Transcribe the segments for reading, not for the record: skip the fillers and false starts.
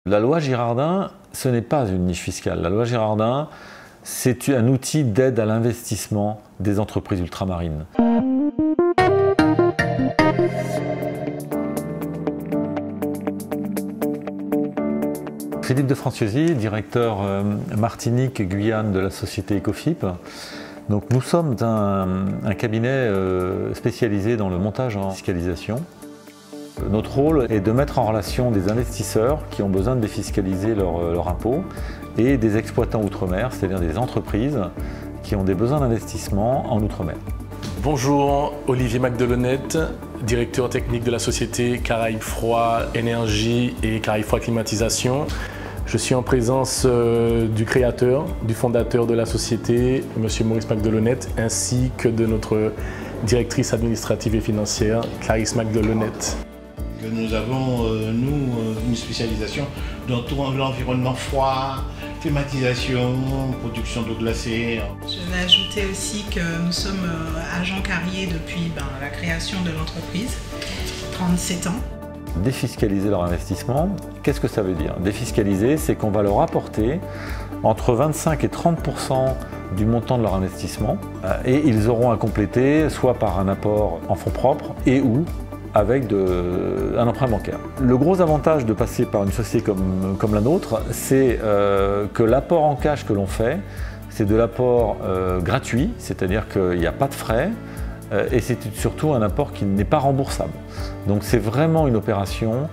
La loi Girardin, ce n'est pas une niche fiscale. La loi Girardin, c'est un outil d'aide à l'investissement des entreprises ultramarines. Philippe de Franciesi, directeur Martinique et Guyane de la société Ecofip. Donc nous sommes un cabinet spécialisé dans le montage en fiscalisation. Notre rôle est de mettre en relation des investisseurs qui ont besoin de défiscaliser leur impôt et des exploitants outre-mer, c'est-à-dire des entreprises qui ont des besoins d'investissement en outre-mer. Bonjour, Olivier Macdelonnette, directeur technique de la société Caraïbes Froid Énergie et Caraïbes Froid Climatisation. Je suis en présence du créateur, du fondateur de la société, M. Maurice Macdelonnette, ainsi que de notre directrice administrative et financière, Clarisse Macdelonnette. Nous avons, une spécialisation dans tout l'environnement froid, climatisation, production d'eau glacée. Je vais ajouter aussi que nous sommes agents carriers depuis la création de l'entreprise, 37 ans. Défiscaliser leur investissement, qu'est-ce que ça veut dire? Défiscaliser, c'est qu'on va leur apporter entre 25 et 30% du montant de leur investissement et ils auront à compléter soit par un apport en fonds propres et ou avec un emprunt bancaire. Le gros avantage de passer par une société comme la nôtre, c'est que l'apport en cash que l'on fait, c'est de l'apport gratuit, c'est-à-dire qu'il n'y a pas de frais, et c'est surtout un apport qui n'est pas remboursable. Donc c'est vraiment une opération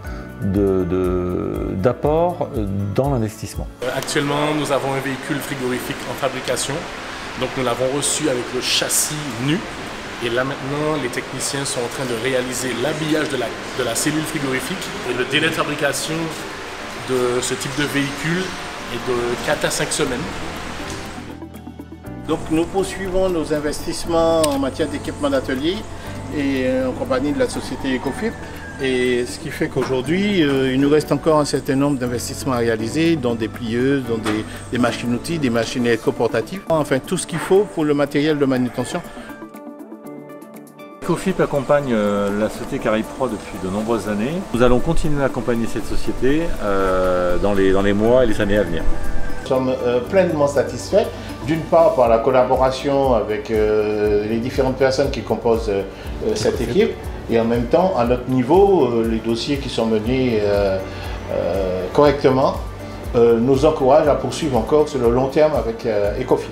d'apport dans l'investissement. Actuellement, nous avons un véhicule frigorifique en fabrication. Donc nous l'avons reçu avec le châssis nu. Et là maintenant, les techniciens sont en train de réaliser l'habillage de la cellule frigorifique. Et le délai de fabrication de ce type de véhicule est de 4 à 5 semaines. Donc nous poursuivons nos investissements en matière d'équipement d'atelier et en compagnie de la société Ecofip. Et ce qui fait qu'aujourd'hui, il nous reste encore un certain nombre d'investissements à réaliser, dont des plieuses, dont des machines-outils, des machines électroportatives. Enfin, tout ce qu'il faut pour le matériel de manutention. Ecofip accompagne la société Caraïbes Froid depuis de nombreuses années. Nous allons continuer à accompagner cette société dans les mois et les années à venir. Nous sommes pleinement satisfaits, d'une part par la collaboration avec les différentes personnes qui composent cette équipe, et en même temps, à notre niveau, les dossiers qui sont menés correctement nous encouragent à poursuivre encore sur le long terme avec Ecofip.